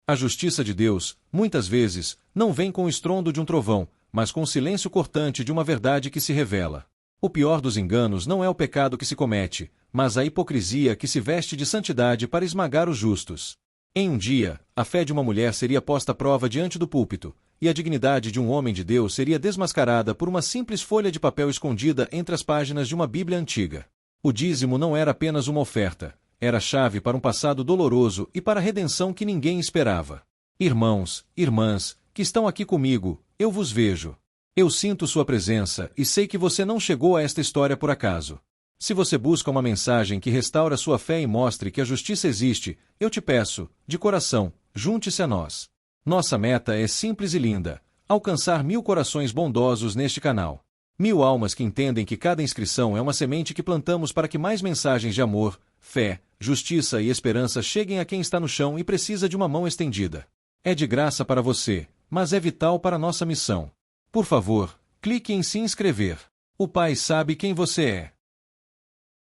A justiça de Deus, muitas vezes, não vem com o estrondo de um trovão, mas com o silêncio cortante de uma verdade que se revela. O pior dos enganos não é o pecado que se comete, mas a hipocrisia que se veste de santidade para esmagar os justos. Em um dia, a fé de uma mulher seria posta à prova diante do púlpito, e a dignidade de um homem de Deus seria desmascarada por uma simples folha de papel escondida entre as páginas de uma Bíblia antiga. O dízimo não era apenas uma oferta, era a chave para um passado doloroso e para a redenção que ninguém esperava. Irmãos, irmãs, que estão aqui comigo, eu vos vejo. Eu sinto sua presença e sei que você não chegou a esta história por acaso. Se você busca uma mensagem que restaura sua fé e mostre que a justiça existe, eu te peço, de coração, junte-se a nós. Nossa meta é simples e linda: alcançar 1000 corações bondosos neste canal. 1000 almas que entendem que cada inscrição é uma semente que plantamos para que mais mensagens de amor, fé, justiça e esperança cheguem a quem está no chão e precisa de uma mão estendida. É de graça para você, mas é vital para nossa missão. Por favor, clique em se inscrever. O Pai sabe quem você é.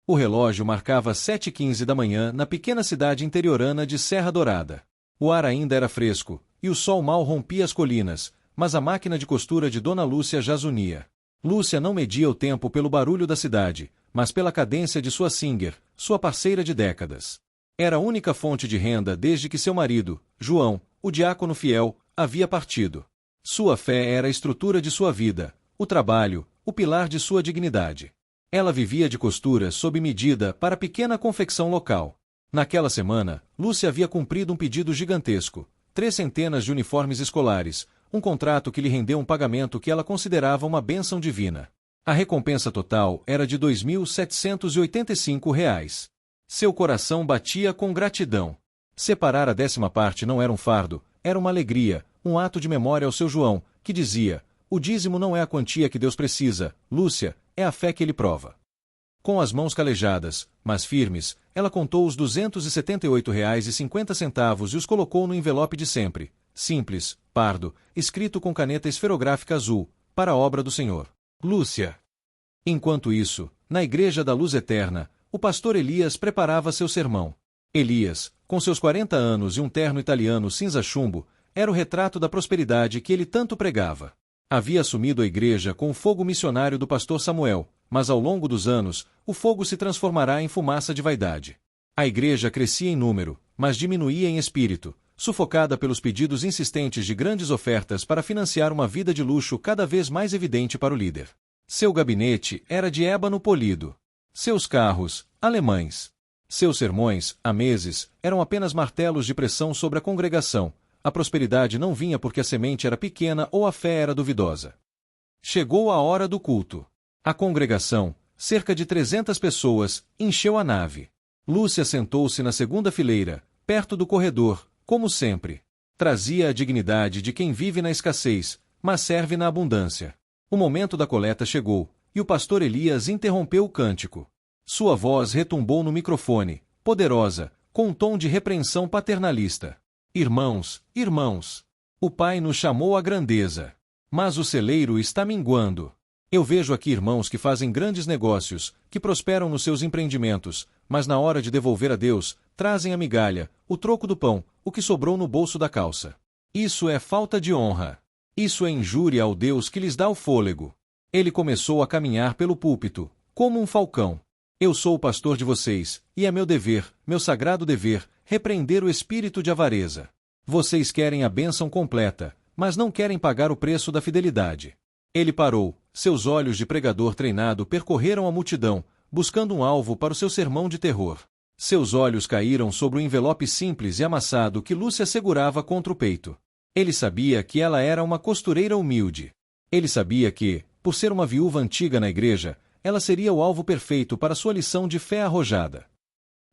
O relógio marcava 7h15 da manhã na pequena cidade interiorana de Serra Dourada. O ar ainda era fresco, e o sol mal rompia as colinas, mas a máquina de costura de Dona Lúcia já zunia. Lúcia não media o tempo pelo barulho da cidade, mas pela cadência de sua Singer, sua parceira de décadas. Era a única fonte de renda desde que seu marido, João, o diácono fiel, havia partido. Sua fé era a estrutura de sua vida, o trabalho, o pilar de sua dignidade. Ela vivia de costuras sob medida para a pequena confecção local. Naquela semana, Lúcia havia cumprido um pedido gigantesco: 3 centenas de uniformes escolares, um contrato que lhe rendeu um pagamento que ela considerava uma bênção divina. A recompensa total era de R$ 2.785. Seu coração batia com gratidão. Separar a 10ª parte não era um fardo, era uma alegria, um ato de memória ao seu João, que dizia: o dízimo não é a quantia que Deus precisa, Lúcia, é a fé que ele prova. Com as mãos calejadas, mas firmes, ela contou os R$ 278,50 e os colocou no envelope de sempre, simples, pardo, escrito com caneta esferográfica azul, para a obra do Senhor. Lúcia. Enquanto isso, na Igreja da Luz Eterna, o pastor Elias preparava seu sermão. Elias, com seus 40 anos e um terno italiano cinza-chumbo, era o retrato da prosperidade que ele tanto pregava. Havia assumido a igreja com o fogo missionário do pastor Samuel, mas ao longo dos anos, o fogo se transformará em fumaça de vaidade. A igreja crescia em número, mas diminuía em espírito, sufocada pelos pedidos insistentes de grandes ofertas para financiar uma vida de luxo cada vez mais evidente para o líder. Seu gabinete era de ébano polido. Seus carros, alemães. Seus sermões, há meses, eram apenas martelos de pressão sobre a congregação. A prosperidade não vinha porque a semente era pequena ou a fé era duvidosa. Chegou a hora do culto. A congregação, cerca de 300 pessoas, encheu a nave. Lúcia sentou-se na segunda fileira, perto do corredor, como sempre. Trazia a dignidade de quem vive na escassez, mas serve na abundância. O momento da coleta chegou, e o pastor Elias interrompeu o cântico. Sua voz retumbou no microfone, poderosa, com um tom de repreensão paternalista. Irmãos, irmãos, o Pai nos chamou à grandeza, mas o celeiro está minguando. Eu vejo aqui irmãos que fazem grandes negócios, que prosperam nos seus empreendimentos, mas na hora de devolver a Deus, trazem a migalha, o troco do pão, o que sobrou no bolso da calça. Isso é falta de honra. Isso é injúria ao Deus que lhes dá o fôlego. Ele começou a caminhar pelo púlpito, como um falcão. Eu sou o pastor de vocês, e é meu dever, meu sagrado dever, repreender o espírito de avareza. Vocês querem a bênção completa, mas não querem pagar o preço da fidelidade. Ele parou, seus olhos de pregador treinado percorreram a multidão, buscando um alvo para o seu sermão de terror. Seus olhos caíram sobre o envelope simples e amassado que Lúcia segurava contra o peito. Ele sabia que ela era uma costureira humilde. Ele sabia que, por ser uma viúva antiga na igreja, ela seria o alvo perfeito para sua lição de fé arrojada.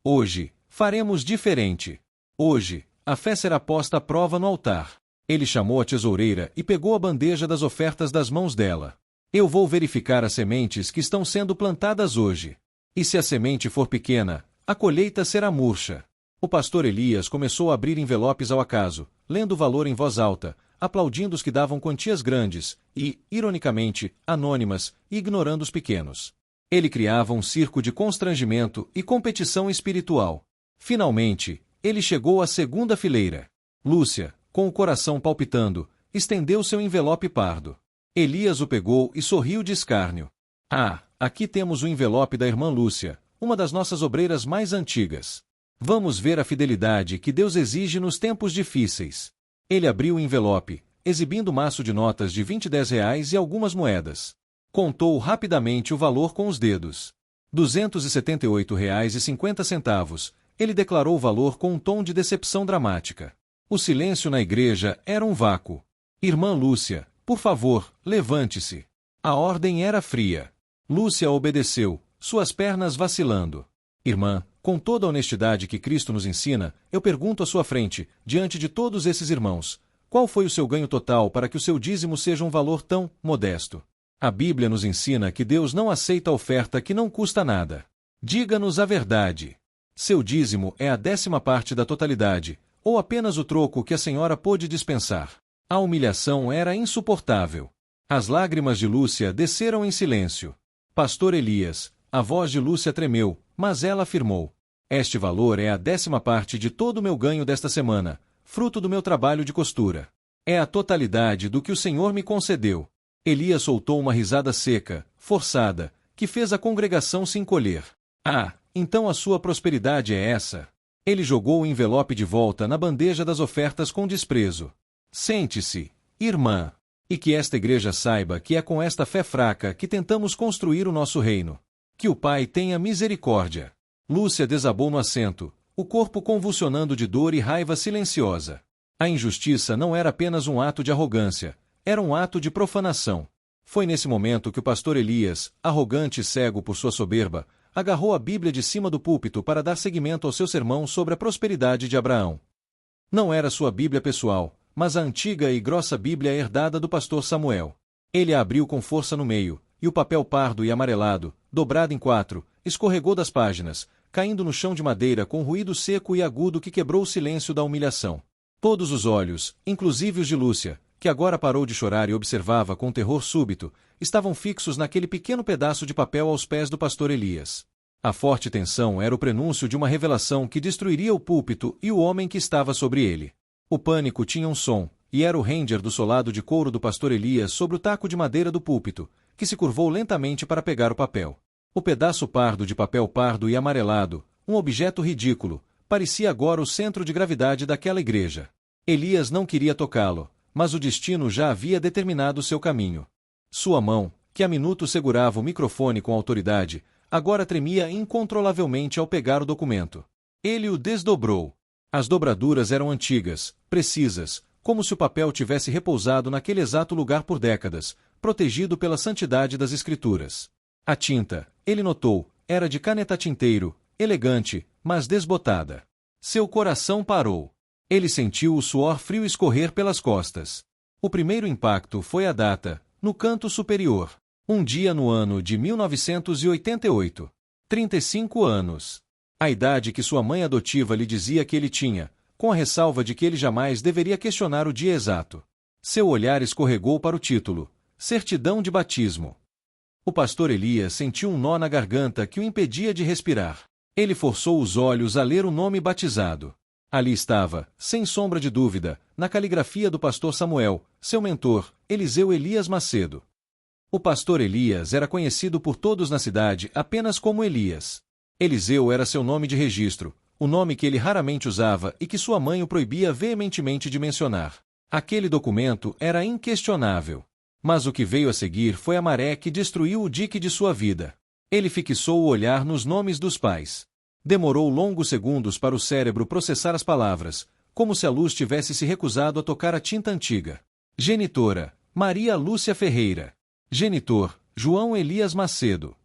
Hoje, faremos diferente. Hoje, a fé será posta à prova no altar. Ele chamou a tesoureira e pegou a bandeja das ofertas das mãos dela. Eu vou verificar as sementes que estão sendo plantadas hoje. E se a semente for pequena, a colheita será murcha. O pastor Elias começou a abrir envelopes ao acaso, lendo o valor em voz alta, aplaudindo os que davam quantias grandes e, ironicamente, anônimas, e ignorando os pequenos. Ele criava um circo de constrangimento e competição espiritual. Finalmente, ele chegou à segunda fileira. Lúcia, com o coração palpitando, estendeu seu envelope pardo. Elias o pegou e sorriu de escárnio. Ah, aqui temos o envelope da irmã Lúcia, uma das nossas obreiras mais antigas. Vamos ver a fidelidade que Deus exige nos tempos difíceis. Ele abriu o envelope, exibindo um maço de notas de 20 R$ 10 e algumas moedas. Contou rapidamente o valor com os dedos. R$ 278,50. Ele declarou o valor com um tom de decepção dramática. O silêncio na igreja era um vácuo. Irmã Lúcia, por favor, levante-se. A ordem era fria. Lúcia obedeceu, suas pernas vacilando. Irmã, com toda a honestidade que Cristo nos ensina, eu pergunto à sua frente, diante de todos esses irmãos, qual foi o seu ganho total para que o seu dízimo seja um valor tão modesto? A Bíblia nos ensina que Deus não aceita oferta que não custa nada. Diga-nos a verdade. Seu dízimo é a 10ª parte da totalidade, ou apenas o troco que a senhora pôde dispensar. A humilhação era insuportável. As lágrimas de Lúcia desceram em silêncio. Pastor Elias, a voz de Lúcia tremeu, mas ela afirmou: este valor é a 10ª parte de todo o meu ganho desta semana, fruto do meu trabalho de costura. É a totalidade do que o Senhor me concedeu. Elias soltou uma risada seca, forçada, que fez a congregação se encolher. Ah, então a sua prosperidade é essa? Ele jogou o envelope de volta na bandeja das ofertas com desprezo. Sente-se, irmã. E que esta igreja saiba que é com esta fé fraca que tentamos construir o nosso reino. Que o Pai tenha misericórdia. Lúcia desabou no assento, o corpo convulsionando de dor e raiva silenciosa. A injustiça não era apenas um ato de arrogância, era um ato de profanação. Foi nesse momento que o pastor Elias, arrogante e cego por sua soberba, agarrou a Bíblia de cima do púlpito para dar seguimento ao seu sermão sobre a prosperidade de Abraão. Não era sua Bíblia pessoal, mas a antiga e grossa Bíblia herdada do pastor Samuel. Ele a abriu com força no meio, e o papel pardo e amarelado, dobrado em 4, escorregou das páginas, caindo no chão de madeira com ruído seco e agudo que quebrou o silêncio da humilhação. Todos os olhos, inclusive os de Lúcia, que agora parou de chorar e observava com terror súbito, estavam fixos naquele pequeno pedaço de papel aos pés do pastor Elias. A forte tensão era o prenúncio de uma revelação que destruiria o púlpito e o homem que estava sobre ele. O pânico tinha um som, e era o ranger do solado de couro do pastor Elias sobre o taco de madeira do púlpito, que se curvou lentamente para pegar o papel. O pedaço pardo de papel pardo e amarelado, um objeto ridículo, parecia agora o centro de gravidade daquela igreja. Elias não queria tocá-lo, mas o destino já havia determinado seu caminho. Sua mão, que há minutos segurava o microfone com autoridade, agora tremia incontrolavelmente ao pegar o documento. Ele o desdobrou. As dobraduras eram antigas, precisas, como se o papel tivesse repousado naquele exato lugar por décadas, protegido pela santidade das Escrituras. A tinta, ele notou, era de caneta-tinteiro, elegante, mas desbotada. Seu coração parou. Ele sentiu o suor frio escorrer pelas costas. O primeiro impacto foi a data, no canto superior. Um dia no ano de 1988. 35 anos. A idade que sua mãe adotiva lhe dizia que ele tinha, com a ressalva de que ele jamais deveria questionar o dia exato. Seu olhar escorregou para o título: Certidão de Batismo. O pastor Elias sentiu um nó na garganta que o impedia de respirar. Ele forçou os olhos a ler o nome batizado. Ali estava, sem sombra de dúvida, na caligrafia do pastor Samuel, seu mentor, Eliseu Elias Macedo. O pastor Elias era conhecido por todos na cidade apenas como Elias. Eliseu era seu nome de registro, o nome que ele raramente usava e que sua mãe o proibia veementemente de mencionar. Aquele documento era inquestionável. Mas o que veio a seguir foi a maré que destruiu o dique de sua vida. Ele fixou o olhar nos nomes dos pais. Demorou longos segundos para o cérebro processar as palavras, como se a luz tivesse se recusado a tocar a tinta antiga. Genitora: Maria Lúcia Ferreira. Genitor: João Elias Macedo.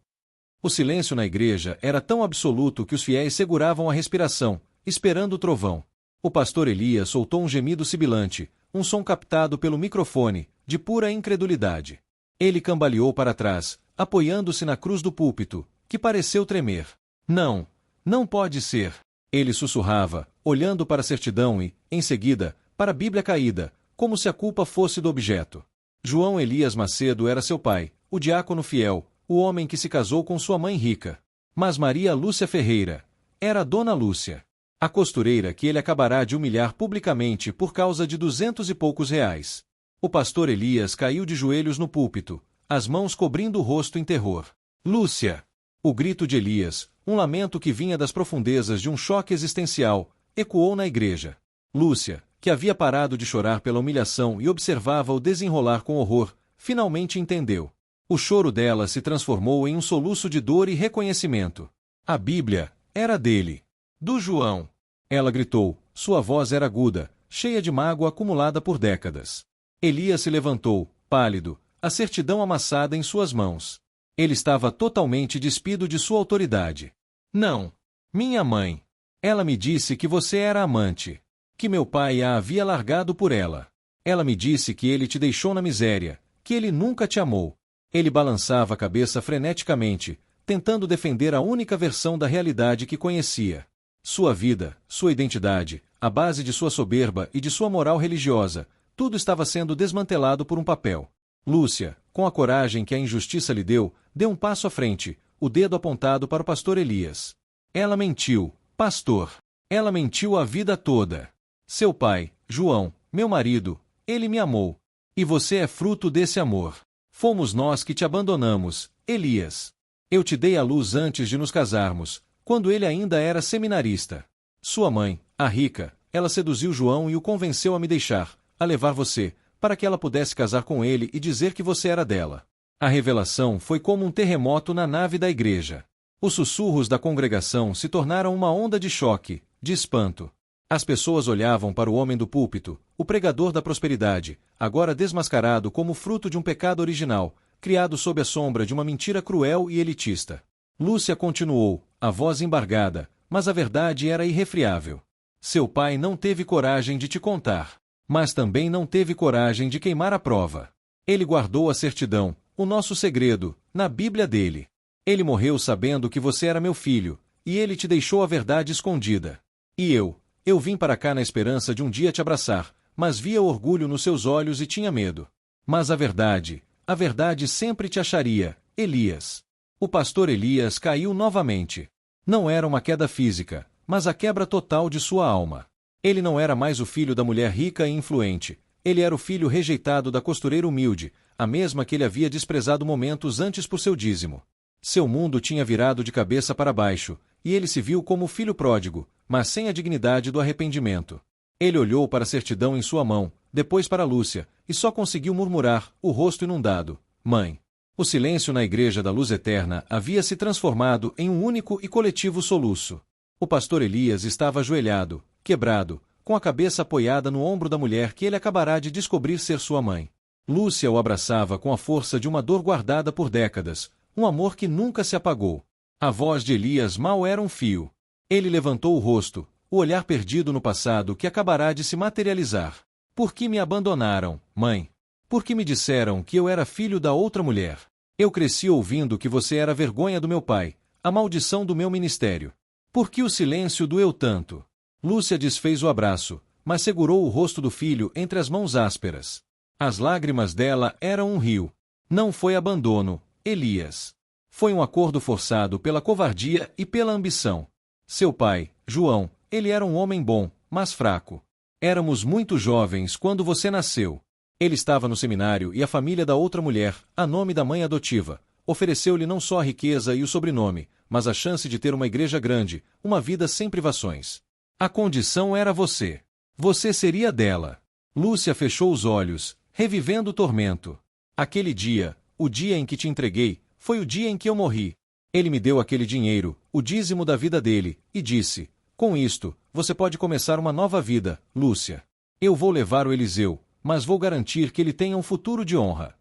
O silêncio na igreja era tão absoluto que os fiéis seguravam a respiração, esperando o trovão. O pastor Elias soltou um gemido sibilante, um som captado pelo microfone, de pura incredulidade. Ele cambaleou para trás, apoiando-se na cruz do púlpito, que pareceu tremer. Não, não pode ser. Ele sussurrava, olhando para a certidão e, em seguida, para a Bíblia caída, como se a culpa fosse do objeto. João Elias Macedo era seu pai, o diácono fiel, o homem que se casou com sua mãe rica. Mas Maria Lúcia Ferreira era Dona Lúcia. A costureira que ele acabará de humilhar publicamente por causa de 200 e poucos reais. O pastor Elias caiu de joelhos no púlpito, as mãos cobrindo o rosto em terror. Lúcia! O grito de Elias, um lamento que vinha das profundezas de um choque existencial, ecoou na igreja. Lúcia, que havia parado de chorar pela humilhação e observava o desenrolar com horror, finalmente entendeu. O choro dela se transformou em um soluço de dor e reconhecimento. A Bíblia era dele. Do João. Ela gritou, sua voz era aguda, cheia de mágoa acumulada por décadas. Elias se levantou, pálido, a certidão amassada em suas mãos. Ele estava totalmente despido de sua autoridade. Não. Minha mãe. Ela me disse que você era amante. Que meu pai a havia largado por ela. Ela me disse que ele te deixou na miséria, que ele nunca te amou. Ele balançava a cabeça freneticamente, tentando defender a única versão da realidade que conhecia. Sua vida, sua identidade, a base de sua soberba e de sua moral religiosa, tudo estava sendo desmantelado por um papel. Lúcia, com a coragem que a injustiça lhe deu, deu um passo à frente, o dedo apontado para o pastor Elias. Ela mentiu, pastor. Ela mentiu a vida toda. Seu pai, João, meu marido, ele me amou. E você é fruto desse amor. Fomos nós que te abandonamos, Elias. Eu te dei à luz antes de nos casarmos, quando ele ainda era seminarista. Sua mãe, a rica, ela seduziu João e o convenceu a me deixar, a levar você, para que ela pudesse casar com ele e dizer que você era dela. A revelação foi como um terremoto na nave da igreja. Os sussurros da congregação se tornaram uma onda de choque, de espanto. As pessoas olhavam para o homem do púlpito, o pregador da prosperidade, agora desmascarado como fruto de um pecado original, criado sob a sombra de uma mentira cruel e elitista. Lúcia continuou, a voz embargada, mas a verdade era irrefreável. Seu pai não teve coragem de te contar, mas também não teve coragem de queimar a prova. Ele guardou a certidão, o nosso segredo, na Bíblia dele. Ele morreu sabendo que você era meu filho, e ele te deixou a verdade escondida. E eu vim para cá na esperança de um dia te abraçar, mas via orgulho nos seus olhos e tinha medo. Mas a verdade sempre te acharia, Elias. O pastor Elias caiu novamente. Não era uma queda física, mas a quebra total de sua alma. Ele não era mais o filho da mulher rica e influente, ele era o filho rejeitado da costureira humilde, a mesma que ele havia desprezado momentos antes por seu dízimo. Seu mundo tinha virado de cabeça para baixo, e ele se viu como o filho pródigo, mas sem a dignidade do arrependimento. Ele olhou para a certidão em sua mão, depois para Lúcia, e só conseguiu murmurar, o rosto inundado, mãe. O silêncio na igreja da luz eterna havia se transformado em um único e coletivo soluço. O pastor Elias estava ajoelhado, quebrado, com a cabeça apoiada no ombro da mulher que ele acabará de descobrir ser sua mãe. Lúcia o abraçava com a força de uma dor guardada por décadas, um amor que nunca se apagou. A voz de Elias mal era um fio. Ele levantou o rosto, o olhar perdido no passado que acabará de se materializar. Por que me abandonaram, mãe? Por que me disseram que eu era filho da outra mulher? Eu cresci ouvindo que você era a vergonha do meu pai, a maldição do meu ministério. Por que o silêncio doeu tanto? Lúcia desfez o abraço, mas segurou o rosto do filho entre as mãos ásperas. As lágrimas dela eram um rio. Não foi abandono, Elias. Foi um acordo forçado pela covardia e pela ambição. Seu pai, João, ele era um homem bom, mas fraco. Éramos muito jovens quando você nasceu. Ele estava no seminário e a família da outra mulher, a nome da mãe adotiva, ofereceu-lhe não só a riqueza e o sobrenome, mas a chance de ter uma igreja grande, uma vida sem privações. A condição era você. Você seria dela. Lúcia fechou os olhos, revivendo o tormento. Aquele dia, o dia em que te entreguei, foi o dia em que eu morri. Ele me deu aquele dinheiro, o dízimo da vida dele, e disse, com isto, você pode começar uma nova vida, Lúcia. Eu vou levar o Eliseu, mas vou garantir que ele tenha um futuro de honra.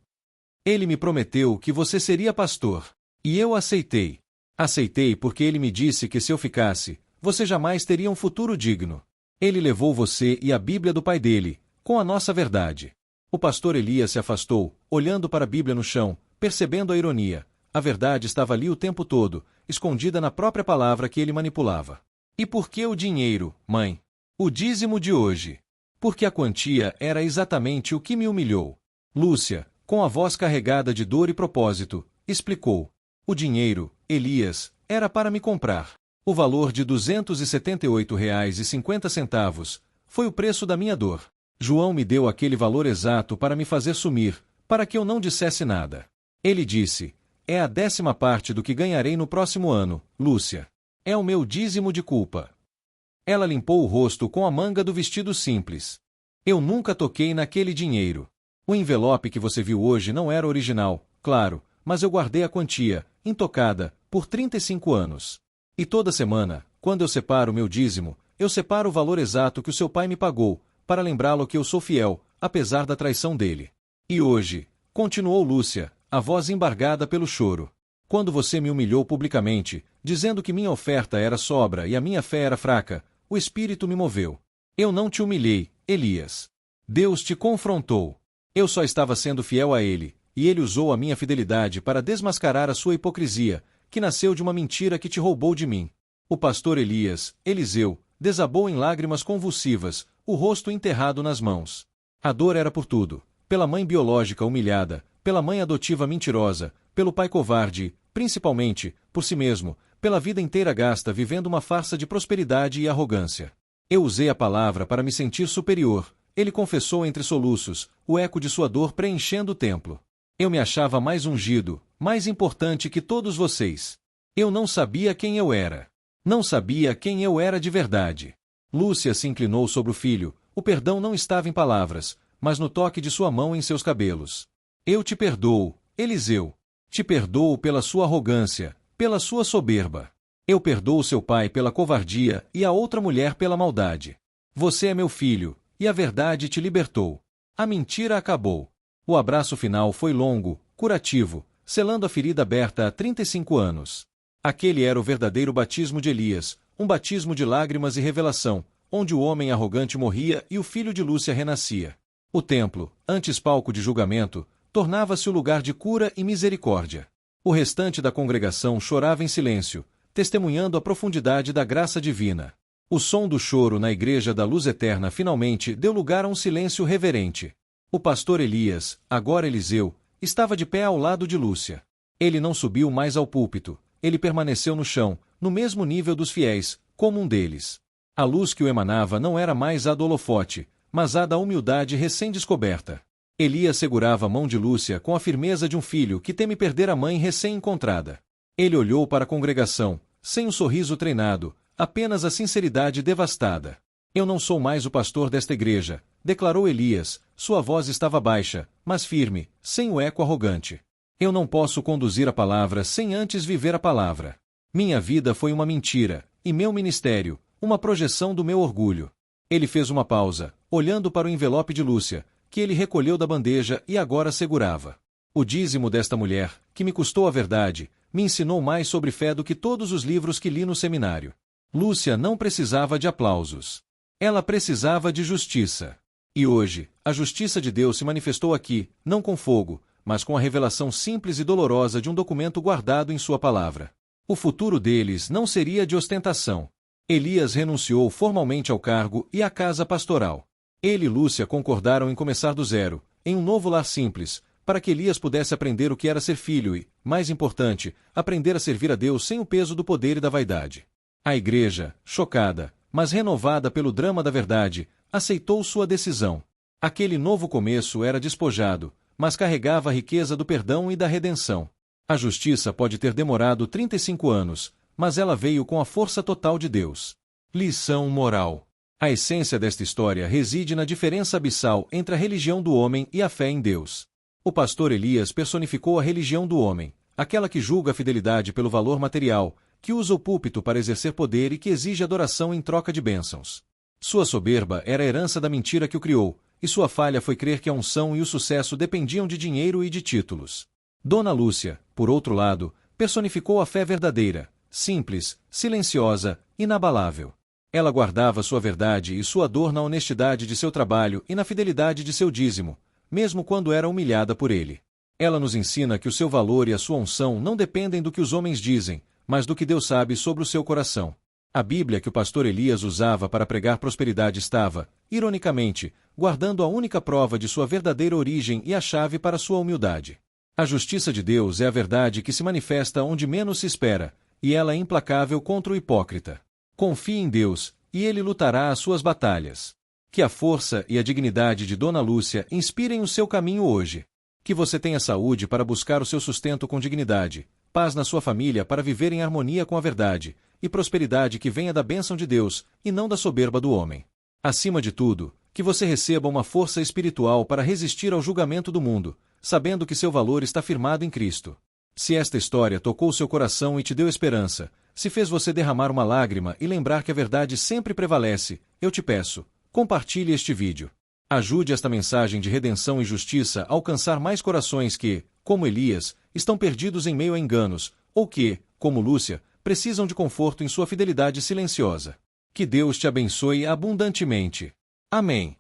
Ele me prometeu que você seria pastor. E eu aceitei. Aceitei porque ele me disse que se eu ficasse, você jamais teria um futuro digno. Ele levou você e a Bíblia do pai dele, com a nossa verdade. O pastor Elias se afastou, olhando para a Bíblia no chão, percebendo a ironia. A verdade estava ali o tempo todo, escondida na própria palavra que ele manipulava. E por que o dinheiro, mãe? O dízimo de hoje. Porque a quantia era exatamente o que me humilhou. Lúcia, com a voz carregada de dor e propósito, explicou. O dinheiro, Elias, era para me comprar. O valor de R$ 278,50 foi o preço da minha dor. João me deu aquele valor exato para me fazer sumir, para que eu não dissesse nada. Ele disse: é a 10ª parte do que ganharei no próximo ano, Lúcia. É o meu dízimo de culpa. Ela limpou o rosto com a manga do vestido simples. Eu nunca toquei naquele dinheiro. O envelope que você viu hoje não era original, claro, mas eu guardei a quantia, intocada, por 35 anos. E toda semana, quando eu separo meu dízimo, eu separo o valor exato que o seu pai me pagou, para lembrá-lo que eu sou fiel, apesar da traição dele. E hoje, continuou Lúcia, a voz embargada pelo choro, quando você me humilhou publicamente, dizendo que minha oferta era sobra e a minha fé era fraca, o Espírito me moveu. Eu não te humilhei, Elias. Deus te confrontou. Eu só estava sendo fiel a ele, e ele usou a minha fidelidade para desmascarar a sua hipocrisia, que nasceu de uma mentira que te roubou de mim. O pastor Eliseu, desabou em lágrimas convulsivas, o rosto enterrado nas mãos. A dor era por tudo, pela mãe biológica humilhada, pela mãe adotiva mentirosa, pelo pai covarde, principalmente, por si mesmo, pela vida inteira gasta vivendo uma farsa de prosperidade e arrogância. Eu usei a palavra para me sentir superior, ele confessou entre soluços, o eco de sua dor preenchendo o templo. Eu me achava mais ungido, mais importante que todos vocês. Eu não sabia quem eu era. Não sabia quem eu era de verdade. Lúcia se inclinou sobre o filho, o perdão não estava em palavras, mas no toque de sua mão em seus cabelos. Eu te perdoo, Eliseu. Te perdoo pela sua arrogância, pela sua soberba. Eu perdoo seu pai pela covardia e a outra mulher pela maldade. Você é meu filho, e a verdade te libertou. A mentira acabou. O abraço final foi longo, curativo, selando a ferida aberta há 35 anos. Aquele era o verdadeiro batismo de Elias, um batismo de lágrimas e revelação, onde o homem arrogante morria e o filho de Lúcia renascia. O templo, antes palco de julgamento, tornava-se o lugar de cura e misericórdia. O restante da congregação chorava em silêncio, testemunhando a profundidade da graça divina. O som do choro na igreja da Luz Eterna finalmente deu lugar a um silêncio reverente. O pastor Elias, agora Eliseu, estava de pé ao lado de Lúcia. Ele não subiu mais ao púlpito, ele permaneceu no chão, no mesmo nível dos fiéis, como um deles. A luz que o emanava não era mais a do holofote, mas a da humildade recém-descoberta. Elias segurava a mão de Lúcia com a firmeza de um filho que teme perder a mãe recém-encontrada. Ele olhou para a congregação, sem um sorriso treinado, apenas a sinceridade devastada. Eu não sou mais o pastor desta igreja, declarou Elias, sua voz estava baixa, mas firme, sem o eco arrogante. Eu não posso conduzir a palavra sem antes viver a palavra. Minha vida foi uma mentira, e meu ministério, uma projeção do meu orgulho. Ele fez uma pausa, olhando para o envelope de Lúcia, que ele recolheu da bandeja e agora segurava. O dízimo desta mulher, que me custou a verdade, me ensinou mais sobre fé do que todos os livros que li no seminário. Lúcia não precisava de aplausos. Ela precisava de justiça. E hoje, a justiça de Deus se manifestou aqui, não com fogo, mas com a revelação simples e dolorosa de um documento guardado em sua palavra. O futuro deles não seria de ostentação. Elias renunciou formalmente ao cargo e à casa pastoral. Ele e Lúcia concordaram em começar do zero, em um novo lar simples, para que Elias pudesse aprender o que era ser filho e, mais importante, aprender a servir a Deus sem o peso do poder e da vaidade. A igreja, chocada, mas renovada pelo drama da verdade, aceitou sua decisão. Aquele novo começo era despojado, mas carregava a riqueza do perdão e da redenção. A justiça pode ter demorado 35 anos, mas ela veio com a força total de Deus. Lição moral. A essência desta história reside na diferença abissal entre a religião do homem e a fé em Deus. O pastor Elias personificou a religião do homem, aquela que julga a fidelidade pelo valor material, que usa o púlpito para exercer poder e que exige adoração em troca de bênçãos. Sua soberba era a herança da mentira que o criou, e sua falha foi crer que a unção e o sucesso dependiam de dinheiro e de títulos. Dona Lúcia, por outro lado, personificou a fé verdadeira, simples, silenciosa, inabalável. Ela guardava sua verdade e sua dor na honestidade de seu trabalho e na fidelidade de seu dízimo, mesmo quando era humilhada por ele. Ela nos ensina que o seu valor e a sua unção não dependem do que os homens dizem, mas do que Deus sabe sobre o seu coração. A Bíblia que o pastor Elias usava para pregar prosperidade estava, ironicamente, guardando a única prova de sua verdadeira origem e a chave para sua humildade. A justiça de Deus é a verdade que se manifesta onde menos se espera, e ela é implacável contra o hipócrita. Confie em Deus, e Ele lutará as suas batalhas. Que a força e a dignidade de Dona Lúcia inspirem o seu caminho hoje. Que você tenha saúde para buscar o seu sustento com dignidade, paz na sua família para viver em harmonia com a verdade, e prosperidade que venha da bênção de Deus, e não da soberba do homem. Acima de tudo, que você receba uma força espiritual para resistir ao julgamento do mundo, sabendo que seu valor está firmado em Cristo. Se esta história tocou seu coração e te deu esperança, se fez você derramar uma lágrima e lembrar que a verdade sempre prevalece, eu te peço, compartilhe este vídeo. Ajude esta mensagem de redenção e justiça a alcançar mais corações que, como Elias, estão perdidos em meio a enganos, ou que, como Lúcia, precisam de conforto em sua fidelidade silenciosa. Que Deus te abençoe abundantemente. Amém.